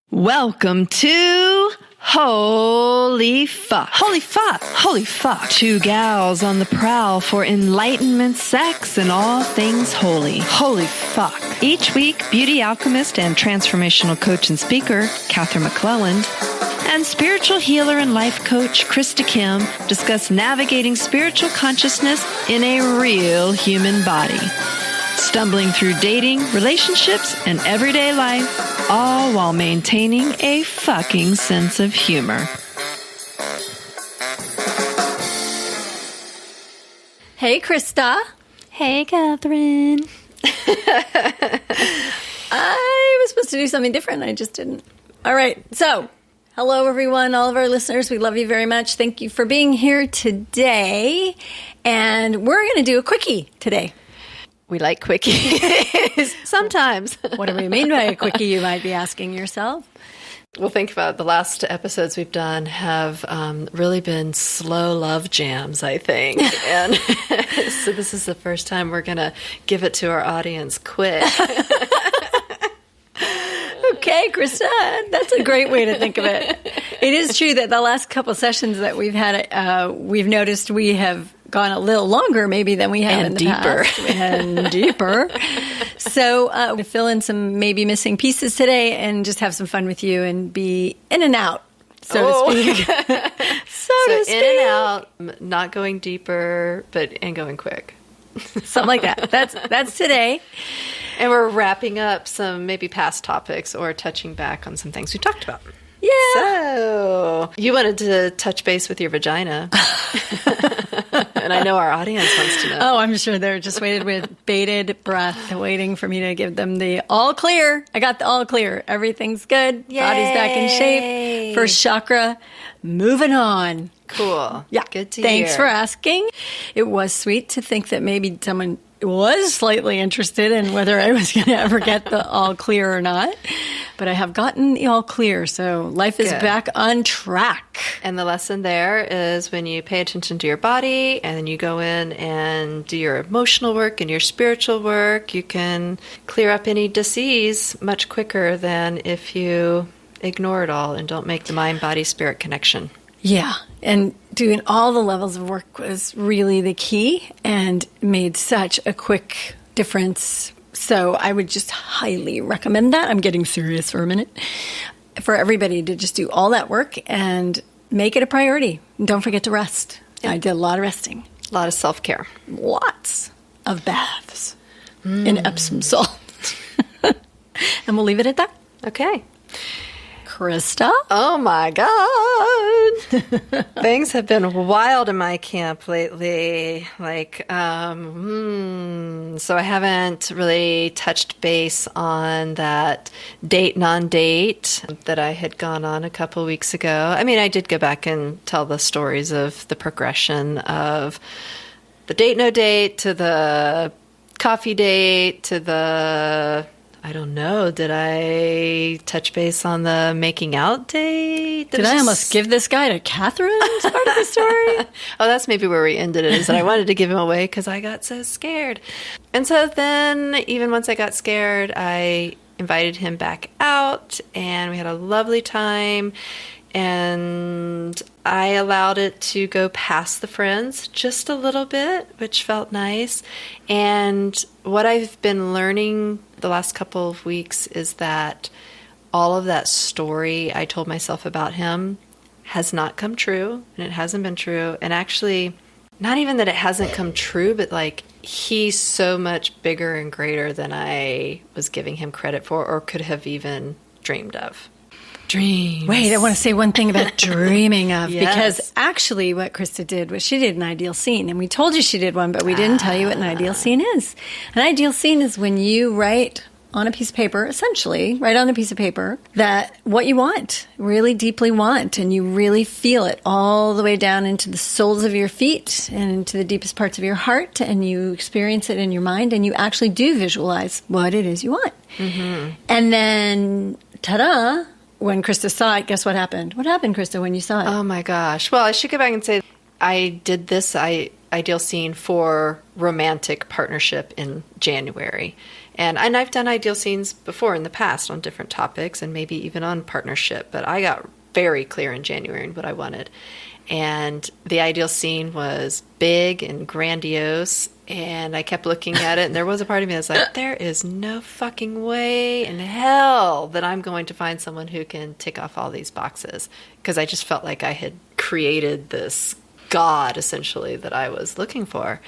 Welcome to Holy Fuck. Holy Fuck. Holy Fuck. Two gals on the prowl for enlightenment, sex, and all things holy. Holy Fuck. Each week, beauty alchemist and transformational coach and speaker, Katherine McClelland, and spiritual healer and life coach, Krista Kim, discuss navigating spiritual consciousness in a real human body. Stumbling through dating, relationships, and everyday life, all while maintaining a fucking sense of humor. Hey, Krista. Hey, Katherine. I was supposed to do something different. I just didn't. All right. So, hello, everyone, all of our listeners. We love you very much. Thank you for being here today. And we're going to do a quickie today. We like quickies. Sometimes. What do we mean by a quickie, you might be asking yourself? Well, think about the last episodes we've done have really been slow love jams, I think. And so this is the first time we're going to give it to our audience quick. Okay, Krista, that's a great way to think of it. It is true that the last couple sessions that we've had, we've noticed we have gone a little longer maybe than we have in the past. And deeper. So we fill in some maybe missing pieces today and just have some fun with you and be in and out, so to speak. so to speak. In and out, not going deeper, and going quick. Something like that. That's today. And we're wrapping up some maybe past topics or touching back on some things we talked about. Yeah. So, you wanted to touch base with your vagina. And I know our audience wants to know. Oh, I'm sure they're just waited with bated breath, waiting for me to give them the all clear. I got the all clear. Everything's good. Yay. Body's back in shape. First chakra. Moving on. Cool. Yeah. Good to hear. Thanks for asking. It was sweet to think that maybe someone was slightly interested in whether I was going to ever get the all clear or not. But I have gotten the all clear, so life is back on track. And the lesson there is when you pay attention to your body and then you go in and do your emotional work and your spiritual work, you can clear up any disease much quicker than if you ignore it all and don't make the mind-body-spirit connection. Yeah, and doing all the levels of work was really the key and made such a quick difference. So I would just highly recommend that. I'm getting serious for a minute. For everybody to just do all that work and make it a priority. And don't forget to rest. Yeah. I did a lot of resting. A lot of self-care. Lots of baths in Epsom salt. And we'll leave it at that. Okay. Krista? Oh my God. Things have been wild in my camp lately. So I haven't really touched base on that date, non-date that I had gone on a couple weeks ago. I mean, I did go back and tell the stories of the progression of the date, no date, to the coffee date, to the... I don't know. Did I touch base on the making out date? Did I almost give this guy to Katherine as part of the story? Oh, that's maybe where we ended it, is that I wanted to give him away because I got so scared. And so then, even once I got scared, I invited him back out, and we had a lovely time. And I allowed it to go past the friends just a little bit, which felt nice. And what I've been learning the last couple of weeks is that all of that story I told myself about him has not come true, and it hasn't been true. And actually, not even that it hasn't come true, but like he's so much bigger and greater than I was giving him credit for or could have even dreamed of. Dreams. Wait, I want to say one thing about dreaming of, Yes. because actually what Krista did was she did an ideal scene, and we told you she did one, but we didn't tell you what an ideal scene is. An ideal scene is when you write on a piece of paper, essentially, write on a piece of paper that what you want, really deeply want, and you really feel it all the way down into the soles of your feet and into the deepest parts of your heart, and you experience it in your mind, and you actually do visualize what it is you want. Mm-hmm. And then, ta-da! When Krista saw it, guess what happened? What happened, Krista, when you saw it? Oh, my gosh. Well, I should go back and say I did this ideal scene for romantic partnership in January. And I've done ideal scenes before in the past on different topics and maybe even on partnership, but I got very clear in January in what I wanted. And the ideal scene was big and grandiose, and I kept looking at it, and there was a part of me that's like, there is no fucking way in hell that I'm going to find someone who can tick off all these boxes, because I just felt like I had created this God, essentially, that I was looking for.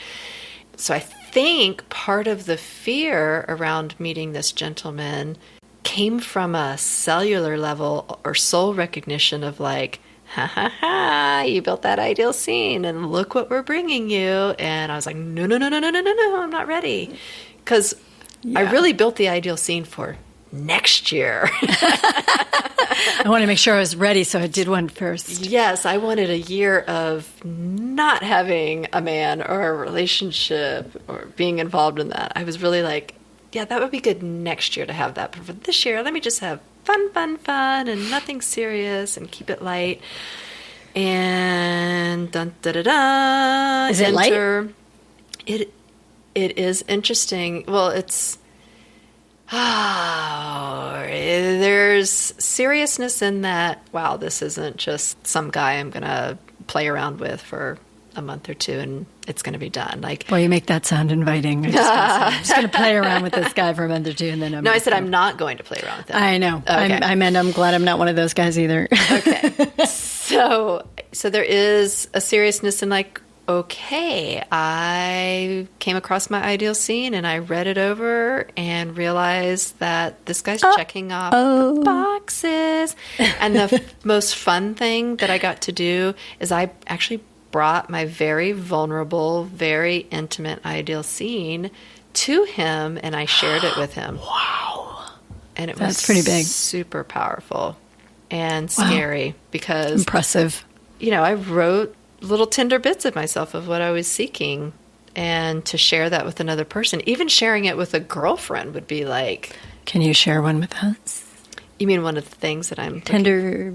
So I think part of the fear around meeting this gentleman came from a cellular level or soul recognition of like, ha ha ha, you built that ideal scene and look what we're bringing you. And I was like, no, I'm not ready. Because I really built the ideal scene for next year. I want to make sure I was ready, so I did one first. Yes, I wanted a year of not having a man or a relationship or being involved in that. I was really like, yeah, that would be good next year to have that. But for this year, let me just have fun, and nothing serious, and keep it light. And dun da da da. Is it light? It is interesting. Well, it's there's seriousness in that. Wow, this isn't just some guy I'm gonna play around with for a month or two and it's going to be done. Like, well, you make that sound inviting. I'm just going to play around with this guy for a month or two, and then I said I'm not going to play around with him. I know. Okay. I meant I'm glad I'm not one of those guys either. Okay. So there is a seriousness in like, okay, I came across my ideal scene and I read it over and realized that this guy's checking off the boxes. And the most fun thing that I got to do is I actually brought my very vulnerable, very intimate ideal scene to him, and I shared it with him. Wow. And That's pretty big. Super powerful and scary because... Impressive. You know, I wrote little tender bits of myself of what I was seeking, and to share that with another person, even sharing it with a girlfriend would be like... Can you share one with us? You mean one of the things that I'm... Tender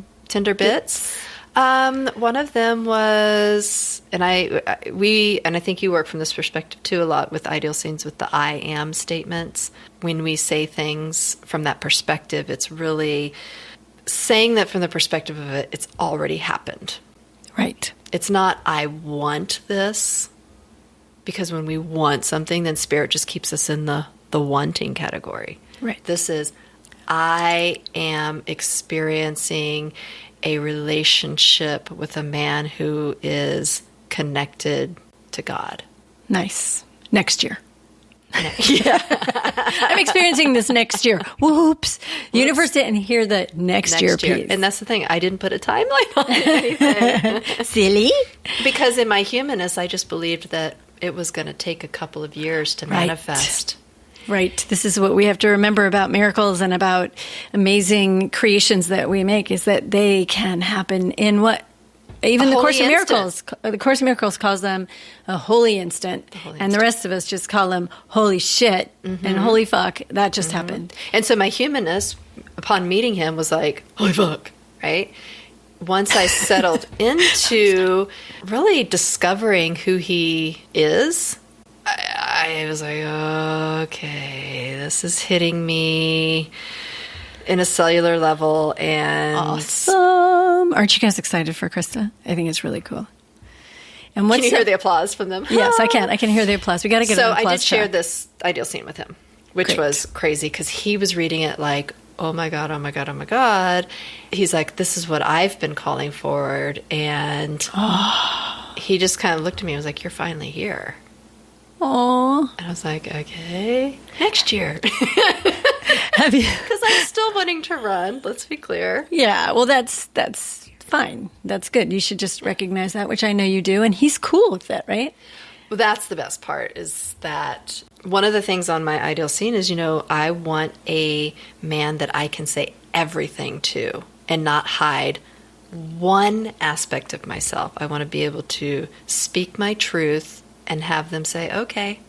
bits? One of them was, and I think you work from this perspective too a lot with ideal scenes with the I am statements. When we say things from that perspective, it's really saying that from the perspective of it's already happened. Right. It's not, I want this, because when we want something, then spirit just keeps us in the wanting category. Right. This is, I am experiencing a relationship with a man who is connected to God. Nice. Next year. Yeah. I'm experiencing this next year. Whoops. The universe didn't hear the next year piece. And that's the thing. I didn't put a timeline on anything. Silly. Because in my humanness, I just believed that it was going to take a couple of years to manifest. Right. This is what we have to remember about miracles and about amazing creations that we make, is that they can happen in what even the Course of Miracles. The Course of Miracles calls them a holy instant, and the rest of us just call them holy shit and holy fuck. That just happened. And so my humanness, upon meeting him, was like, holy fuck, right? Once I settled into really discovering who he is, I was like, okay, this is hitting me in a cellular level. And awesome. Aren't you guys excited for Krista? I think it's really cool. And can you hear the applause from them? Yes, I can. I can hear the applause. We got to get an applause. So I did share this ideal scene with him, which was crazy because he was reading it like, oh my God, oh my God, oh my God. He's like, this is what I've been calling forward. And he just kind of looked at me and was like, you're finally here. Aww. And I was like, okay, next year. Have you? Because I'm still wanting to run, let's be clear. Yeah, well, that's fine. That's good. You should just recognize that, which I know you do. And he's cool with that, right? Well, that's the best part, is that one of the things on my ideal scene is, I want a man that I can say everything to and not hide one aspect of myself. I want to be able to speak my truth and have them say, okay.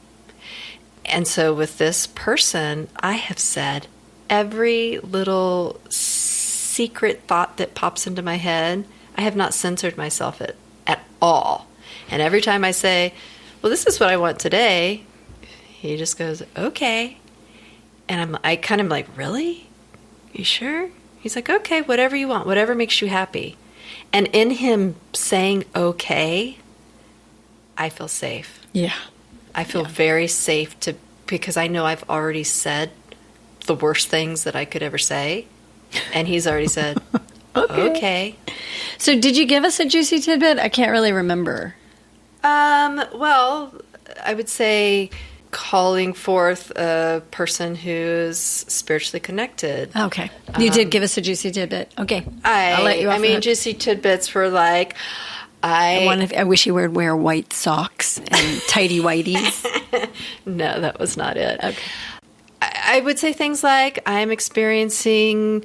And so with this person, I have said every little secret thought that pops into my head. I have not censored myself at all. And every time I say, well, this is what I want today, he just goes, okay. And I kind of like, really? You sure? He's like, okay, whatever you want, whatever makes you happy. And in him saying okay, I feel safe. Yeah. I feel very safe because I know I've already said the worst things that I could ever say. And he's already said, okay. So did you give us a juicy tidbit? I can't really remember. Well, I would say calling forth a person who's spiritually connected. Okay. You did give us a juicy tidbit. Okay. I'll let you off. I mean, juicy tidbits were like, I wish you would wear white socks and tighty whities. No, that was not it. Okay. I would say things like, I'm experiencing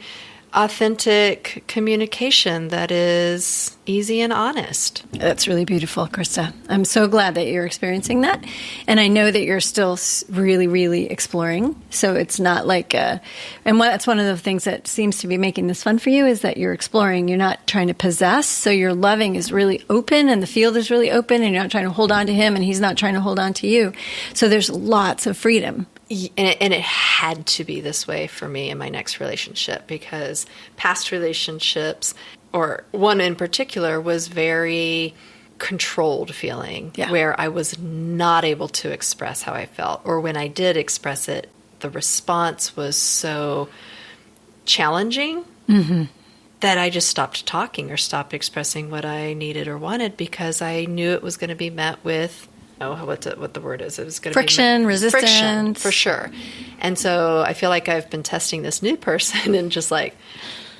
authentic communication that is easy and honest. That's really beautiful, Krista. I'm so glad that you're experiencing that. And I know that you're still really, really exploring. So it's not like that's one of the things that seems to be making this fun for you is that you're exploring. You're not trying to possess. So your loving is really open and the field is really open and you're not trying to hold on to him and he's not trying to hold on to you. So there's lots of freedom. And it had to be this way for me in my next relationship because past relationships, or one in particular, was very controlled feeling where I was not able to express how I felt. Or when I did express it, the response was so challenging that I just stopped talking or stopped expressing what I needed or wanted because I knew it was going to be met with what the word is. It was going to friction, be resistance. Friction, for sure. And so I feel like I've been testing this new person and just like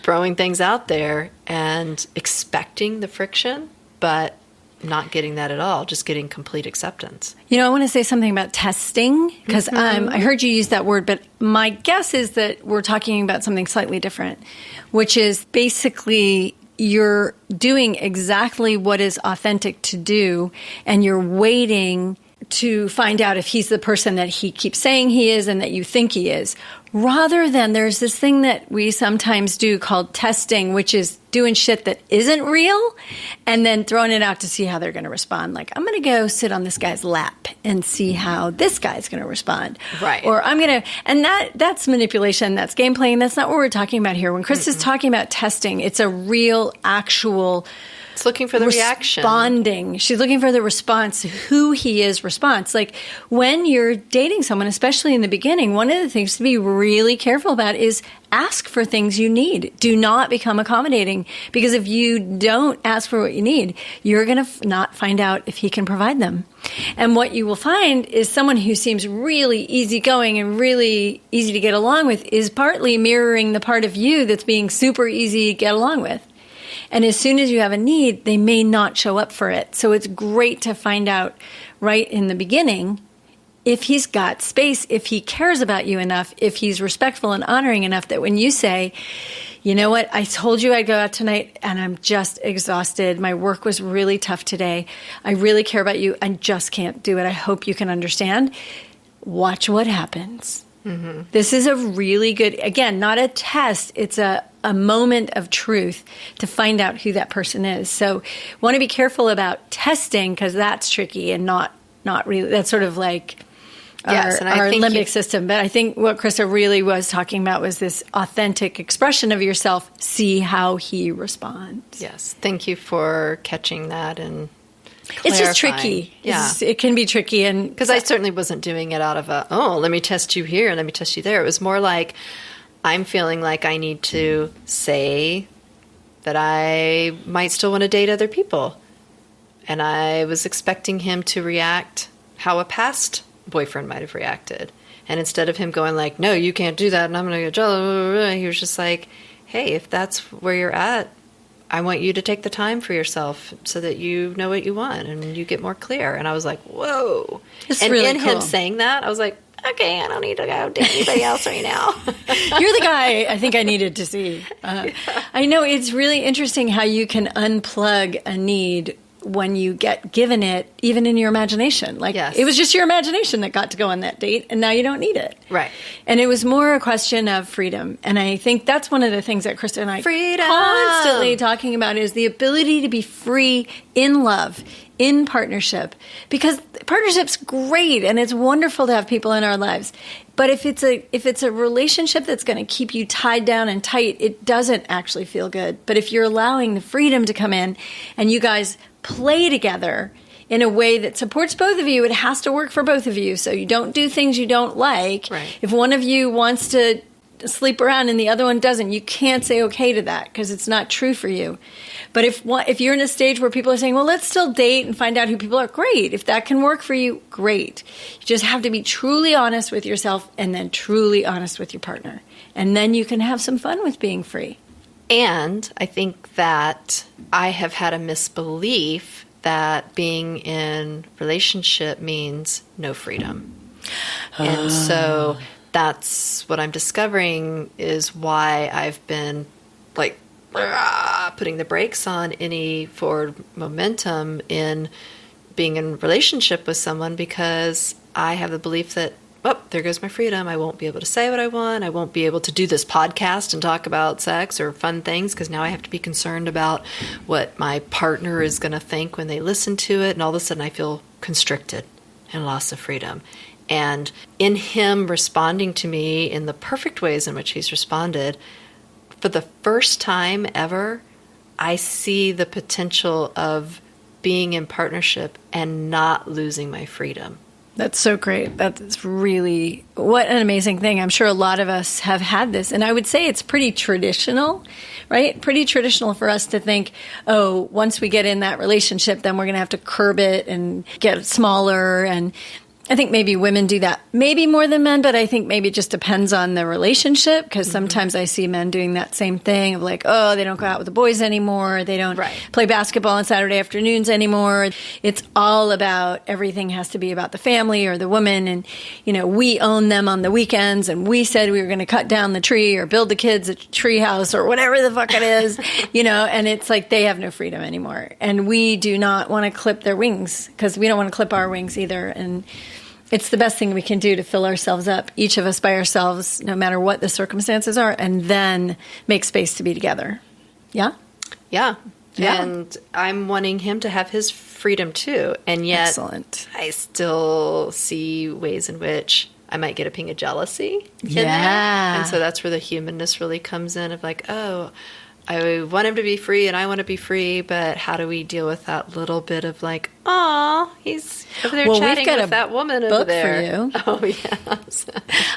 throwing things out there and expecting the friction, but not getting that at all, just getting complete acceptance. You know, I want to say something about testing because I heard you use that word, but my guess is that we're talking about something slightly different, which is basically you're doing exactly what is authentic to do, and you're waiting to find out if he's the person that he keeps saying he is and that you think he is. Rather than there's this thing that we sometimes do called testing, which is doing shit that isn't real and then throwing it out to see how they're going to respond. Like, I'm going to go sit on this guy's lap and see how this guy's going to respond. Right. Or I'm going to, and that's manipulation, that's game playing. That's not what we're talking about here. When Krista's talking about testing, it's a real, actual It's looking for the reaction. Responding. She's looking for the response, who he is response. Like when you're dating someone, especially in the beginning, one of the things to be really careful about is ask for things you need. Do not become accommodating, because if you don't ask for what you need, you're going to not find out if he can provide them. And what you will find is someone who seems really easygoing and really easy to get along with is partly mirroring the part of you that's being super easy to get along with. And as soon as you have a need, they may not show up for it. So it's great to find out right in the beginning if he's got space, if he cares about you enough, if he's respectful and honoring enough that when you say, you know what, I told you I'd go out tonight and I'm just exhausted. My work was really tough today. I really care about you. I just can't do it. I hope you can understand. Watch what happens. Mm-hmm. This is a really good, again, not a test. It's a moment of truth to find out who that person is. So want to be careful about testing, because that's tricky and not really, that's sort of like our limbic system. But I think what Krista really was talking about was this authentic expression of yourself. See how he responds. Yes. Thank you for catching that and clarifying. It's just tricky. Yeah. It can be tricky. And because I certainly wasn't doing it out of let me test you here, let me test you there. It was more like, I'm feeling like I need to say that I might still want to date other people. And I was expecting him to react how a past boyfriend might have reacted. And instead of him going like, no, you can't do that, and I'm going to get jealous, he was just like, hey, if that's where you're at, I want you to take the time for yourself so that you know what you want and you get more clear. And I was like, whoa. It's and really in cool. him saying that, I was like, okay, I don't need to go date anybody else right now. You're the guy I think I needed to see. I know it's really interesting how you can unplug a need when you get given it, even in your imagination. Like, yes. It was just your imagination that got to go on that date, and now you don't need it. Right. And it was more a question of freedom. And I think that's one of the things that Krista and I freedom. Constantly talking about is the ability to be free in love, in partnership. Because partnership's great, and it's wonderful to have people in our lives. But if it's a relationship that's going to keep you tied down and tight, it doesn't actually feel good. But if you're allowing the freedom to come in and you guys play together in a way that supports both of you, it has to work for both of you. So you don't do things you don't like. Right. If one of you wants to sleep around and the other one doesn't, you can't say okay to that because it's not true for you. But if you're in a stage where people are saying, well, let's still date and find out who people are, great. If that can work for you, great. You just have to be truly honest with yourself and then truly honest with your partner. And then you can have some fun with being free. And I think that I have had a misbelief that being in relationship means no freedom. And so that's what I'm discovering is why I've been like putting the brakes on any forward momentum in being in a relationship with someone, because I have the belief that, oh, there goes my freedom. I won't be able to say what I want. I won't be able to do this podcast and talk about sex or fun things because now I have to be concerned about what my partner is going to think when they listen to it. And all of a sudden I feel constricted and loss of freedom. And in him responding to me in the perfect ways in which he's responded, for the first time ever, I see the potential of being in partnership and not losing my freedom. That's so great. That's really, what an amazing thing. I'm sure a lot of us have had this. And I would say it's pretty traditional, right? Pretty traditional for us to think, oh, once we get in that relationship, then we're going to have to curb it and get it smaller. And I think maybe women do that maybe more than men, but I think maybe it just depends on the relationship, because sometimes I see men doing that same thing of like, oh, they don't go out with the boys anymore. They don't play basketball on Saturday afternoons anymore. It's all about, everything has to be about the family or the woman. And, you know, we own them on the weekends, and we said we were going to cut down the tree or build the kids a tree house or whatever the fuck it is, you know, and it's like they have no freedom anymore. And we do not want to clip their wings, because we don't want to clip our wings either. And it's the best thing we can do to fill ourselves up, each of us by ourselves, no matter what the circumstances are, and then make space to be together. Yeah? Yeah. Yeah. And I'm wanting him to have his freedom too. And yet Excellent. I still see ways in which I might get a ping of jealousy in there. And so that's where the humanness really comes in of like, oh, I want him to be free and I want to be free, but how do we deal with that little bit of like, oh, he's over there chatting with that woman over there. For you. Oh, yes.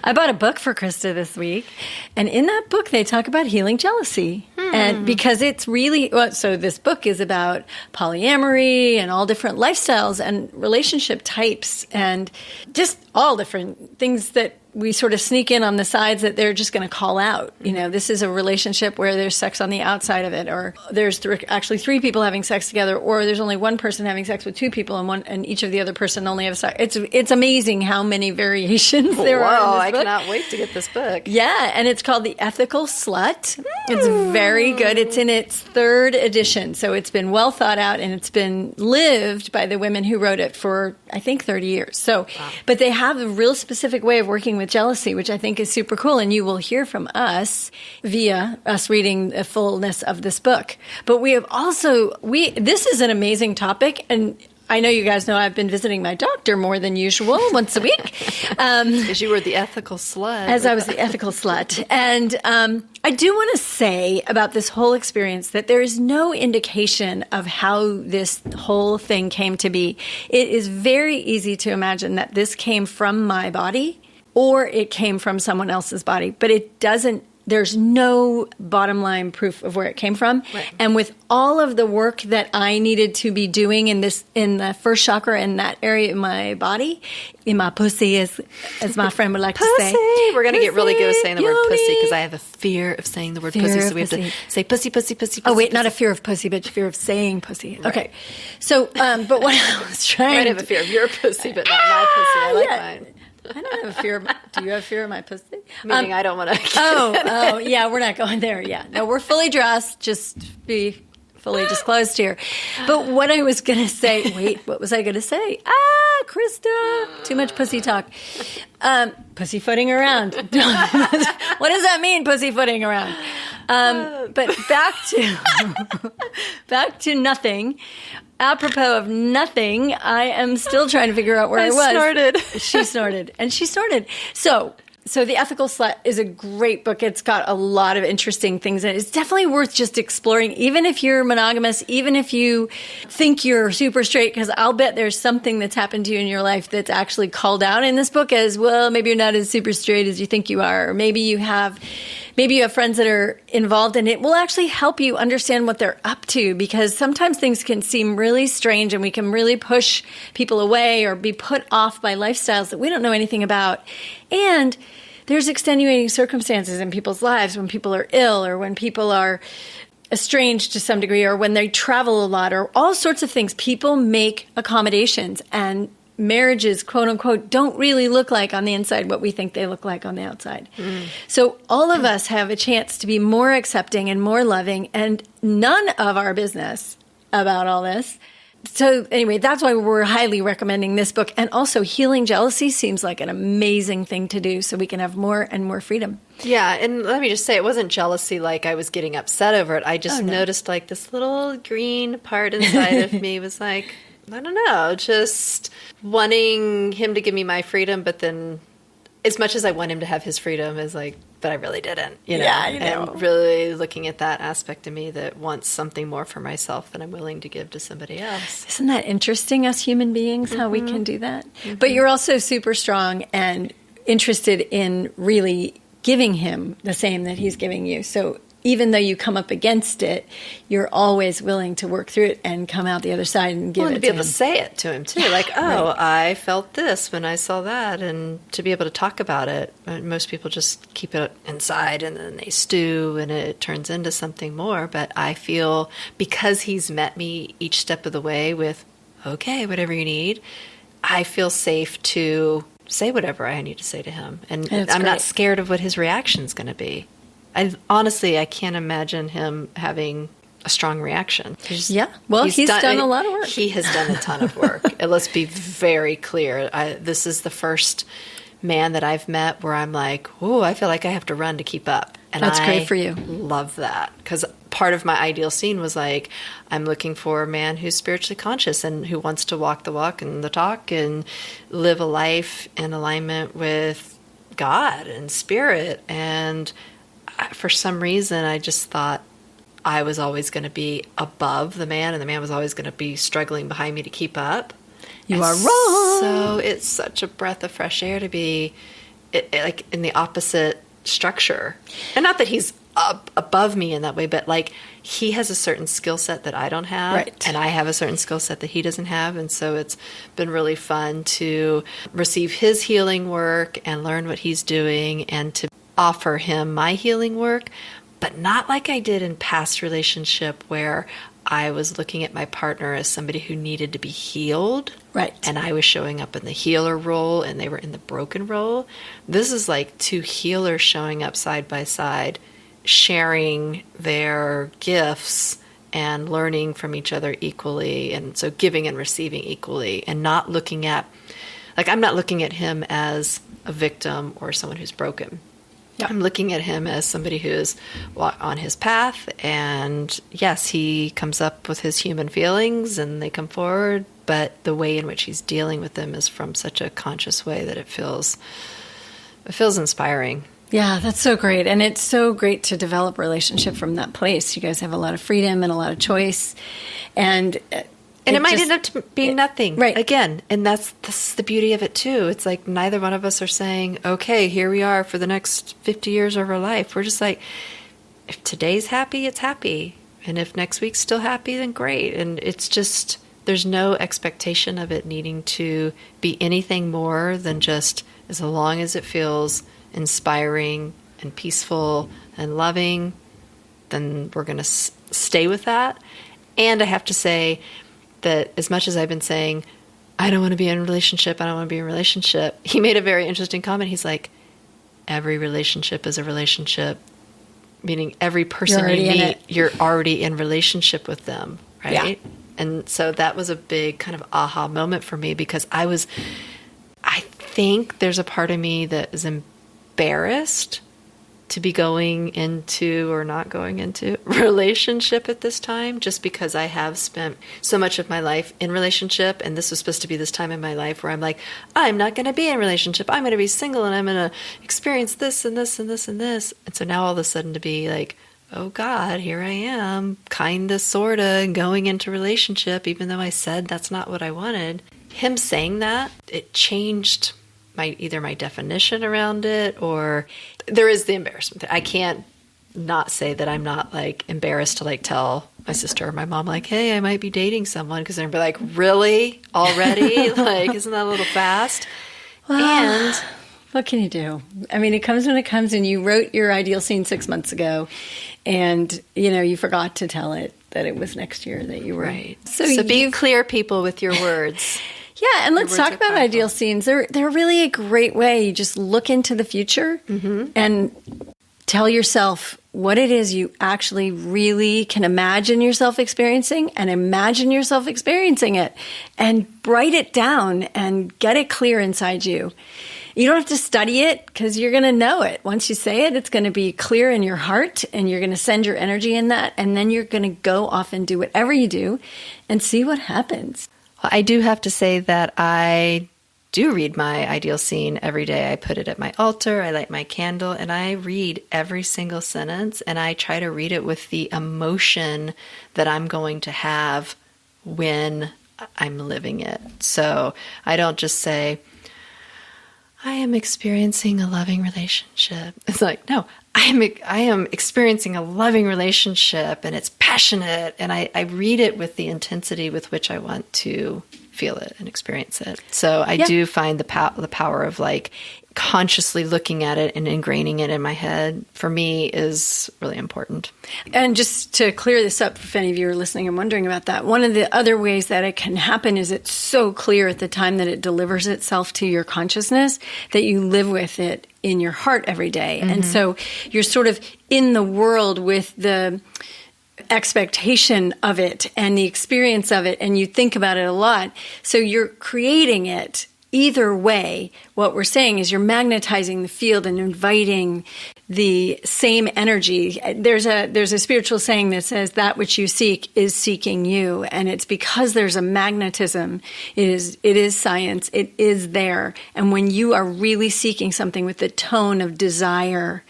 I bought a book for Krista this week, and in that book they talk about healing jealousy. And because it's really, so this book is about polyamory and all different lifestyles and relationship types and just all different things that we sort of sneak in on the sides that they're just going to call out. You know, this is a relationship where there's sex on the outside of it, or there's actually three people having sex together, or there's only one person having sex with two people and each of the other person only have sex. It's amazing how many variations there are in this book. I cannot wait to get this book. Yeah, and it's called The Ethical Slut. It's very good. It's in its third edition, so it's been well thought out, and it's been lived by the women who wrote it for, I think, 30 years. So, but they have a real specific way of working with jealousy, which I think is super cool, and you will hear from us via us reading the fullness of this book. But we have also, this is an amazing topic, and I know you guys know I've been visiting my doctor more than usual once a week. Because you were the ethical slut. As I was the ethical slut. And I do want to say about this whole experience that there is no indication of how this whole thing came to be. It is very easy to imagine that this came from my body or it came from someone else's body, but it doesn't. There's no bottom line proof of where it came from. Right. And with all of the work that I needed to be doing in the first chakra, in that area in my body, in my pussy, as my friend would like to say. We're going to get really good with saying the word pussy, because I have a fear of saying the word pussy. So we have to say pussy, pussy, pussy, pussy. Oh, wait, pussy. Not a fear of pussy, but a fear of saying pussy. Right. Okay. So, but what I was trying I have a fear of your pussy, but not my pussy. I like mine. I don't have a fear. Do you have a fear of my pussy? Meaning I don't want to. Oh, yeah, we're not going there. Yeah, no, we're fully dressed. Just be fully disclosed here. But what I was going to say. Wait, what was I going to say? Krista, too much pussy talk. Pussyfooting around. What does that mean? Pussyfooting around. But back to nothing. apropos of nothing, I am still trying to figure out where I was. Snorted. She snorted. And she snorted. So The Ethical Slut is a great book. It's got a lot of interesting things in it. It's definitely worth just exploring, even if you're monogamous, even if you think you're super straight, because I'll bet there's something that's happened to you in your life that's actually called out in this book as, well, maybe you're not as super straight as you think you are, or maybe you have friends that are involved, and it will actually help you understand what they're up to, because sometimes things can seem really strange and we can really push people away or be put off by lifestyles that we don't know anything about. And there's extenuating circumstances in people's lives when people are ill or when people are estranged to some degree or when they travel a lot or all sorts of things. People make accommodations, and marriages, quote unquote, don't really look like on the inside what we think they look like on the outside. So all of us have a chance to be more accepting and more loving, and none of our business about all this. So anyway, that's why we're highly recommending this book. And also, Healing Jealousy seems like an amazing thing to do so we can have more and more freedom. Yeah, and let me just say, it wasn't jealousy like I was getting upset over it. I just noticed like this little green part inside of me was like, I don't know, just wanting him to give me my freedom, but then as much as I want him to have his freedom, is like, but I really didn't, you know? Yeah, you know. And really looking at that aspect of me that wants something more for myself than I'm willing to give to somebody else. Isn't that interesting, us human beings, how we can do that? But you're also super strong and interested in really giving him the same that he's giving you. So even though you come up against it, you're always willing to work through it and come out the other side and give it to him. And to be able to say it to him, too. Like, oh, right. I felt this when I saw that. And to be able to talk about it. Most people just keep it inside and then they stew and it turns into something more. But I feel because he's met me each step of the way with, okay, whatever you need, I feel safe to say whatever I need to say to him. And I'm not scared of what his reaction's going to be. Honestly, I can't imagine him having a strong reaction. Well, he's done a lot of work. He has done a ton of work. Let's be very clear. This is the first man that I've met where I'm like, oh, I feel like I have to run to keep up. And that's great for you. Love that. Because part of my ideal scene was like, I'm looking for a man who's spiritually conscious and who wants to walk the walk and the talk and live a life in alignment with God and spirit. And for some reason, I just thought I was always going to be above the man, and the man was always going to be struggling behind me to keep up. You are wrong. So it's such a breath of fresh air to be like in the opposite structure. And not that he's up above me in that way, but like he has a certain skill set that I don't have, right. And I have a certain skill set that he doesn't have. And so it's been really fun to receive his healing work and learn what he's doing and to offer him my healing work, but not like I did in past relationship where I was looking at my partner as somebody who needed to be healed. Right. And I was showing up in the healer role and they were in the broken role. This is like two healers showing up side by side, sharing their gifts and learning from each other equally. And so giving and receiving equally, and not looking at, like, I'm not looking at him as a victim or someone who's broken. Yeah. I'm looking at him as somebody who is on his path, and yes, he comes up with his human feelings and they come forward, but the way in which he's dealing with them is from such a conscious way that it feels inspiring. Yeah, that's so great. And it's so great to develop a relationship from that place. You guys have a lot of freedom and a lot of choice. And it might end up being nothing. Right. Again, and that's the beauty of it, too. It's like neither one of us are saying, okay, here we are for the next 50 years of our life. We're just like, if today's happy, it's happy. And if next week's still happy, then great. And it's just, there's no expectation of it needing to be anything more than just as long as it feels inspiring and peaceful and loving, then we're going to stay with that. And I have to say that as much as I've been saying, I don't want to be in a relationship, he made a very interesting comment. He's like, every relationship is a relationship, meaning every person you meet, you're already in relationship with them, right? Yeah. And so that was a big kind of aha moment for me, because I think there's a part of me that is embarrassed to be going into or not going into relationship at this time, just because I have spent so much of my life in relationship, and this was supposed to be this time in my life where I'm like, I'm not going to be in relationship. I'm going to be single, and I'm going to experience this and this and this and this. And so now all of a sudden to be like, oh God, here I am, kind of, sort of, going into relationship, even though I said that's not what I wanted. Him saying that, it changed either my definition around it, or there is the embarrassment. I can't not say that I'm not like embarrassed to like tell my sister or my mom like, hey, I might be dating someone, because they're gonna be like, really? Already? Like, isn't that a little fast? Well, and what can you do? I mean, it comes when it comes, and you wrote your ideal scene 6 months ago, and you forgot to tell it that it was next year that you were. Right. So be clear, people, with your words. Yeah, and let's talk about ideal scenes. They're really a great way. You just look into the future and tell yourself what it is you actually really can imagine yourself experiencing, and imagine yourself experiencing it, and write it down and get it clear inside you. You don't have to study it, because you're going to know it. Once you say it, it's going to be clear in your heart, and you're going to send your energy in that, and then you're going to go off and do whatever you do and see what happens. I do have to say that I do read my ideal scene every day. I put it at my altar, I light my candle, and I read every single sentence, and I try to read it with the emotion that I'm going to have when I'm living it. So I don't just say, I am experiencing a loving relationship. It's like, no, I am experiencing a loving relationship, and it's passionate, and I read it with the intensity with which I want to feel it and experience it. So I do find the power of like consciously looking at it and ingraining it in my head, for me, is really important. And just to clear this up, if any of you are listening and wondering about that, one of the other ways that it can happen is it's so clear at the time that it delivers itself to your consciousness that you live with it in your heart every day. And so you're sort of in the world with the expectation of it and the experience of it, and you think about it a lot. So you're creating it. Either way, what we're saying is you're magnetizing the field and inviting the same energy. There's a spiritual saying that says that which you seek is seeking you, and it's because there's a magnetism. It is science. It is there. And when you are really seeking something with the tone of desire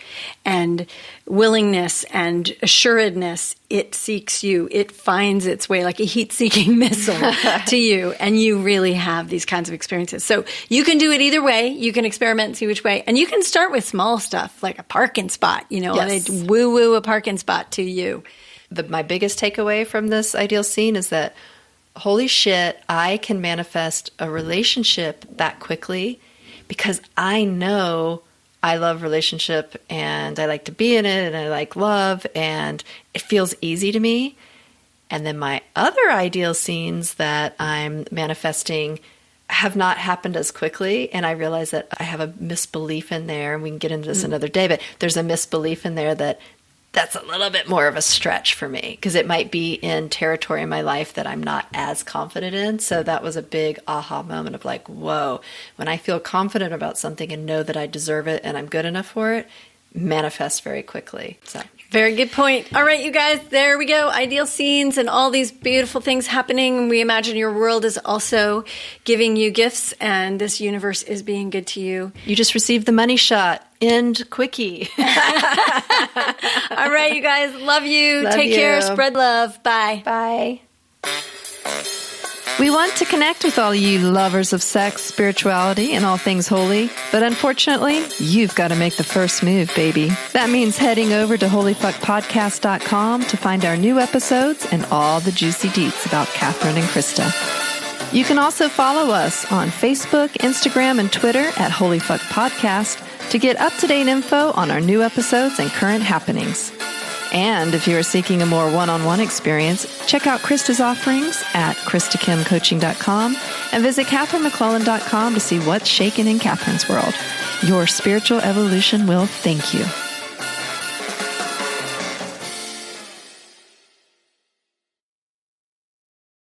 and willingness and assuredness, it seeks you. It finds its way like a heat-seeking missile to you, and you really have these kinds of experiences. So you can do it either way. You can experiment and see which way, and you can start with small stuff like a parking spot. Yes. They woo-woo a parking spot to you. My biggest takeaway from this ideal scene is that, holy shit, I can manifest a relationship that quickly because I know I love relationship, and I like to be in it, and I like love, and it feels easy to me. And then my other ideal scenes that I'm manifesting have not happened as quickly, and I realize that I have a misbelief in there, and we can get into this another day, but there's a misbelief in there that's a little bit more of a stretch for me, because it might be in territory in my life that I'm not as confident in. So that was a big aha moment of like, whoa, when I feel confident about something and know that I deserve it and I'm good enough for it, manifests very quickly. So very good point. All right, you guys, there we go. Ideal scenes and all these beautiful things happening. We imagine your world is also giving you gifts, and this universe is being good to you. You just received the money shot. End quickie. All right, you guys. Love you. Take care. Spread love. Bye. Bye. We want to connect with all you lovers of sex, spirituality, and all things holy, but unfortunately, you've got to make the first move, baby. That means heading over to holyfuckpodcast.com to find our new episodes and all the juicy deets about Katherine and Krista. You can also follow us on Facebook, Instagram, and Twitter at Holy Fuck Podcast to get up-to-date info on our new episodes and current happenings. And if you are seeking a more one-on-one experience, check out Krista's offerings at KristaKimCoaching.com and visit KatherineMcClellan.com to see what's shaking in Katherine's world. Your spiritual evolution will thank you.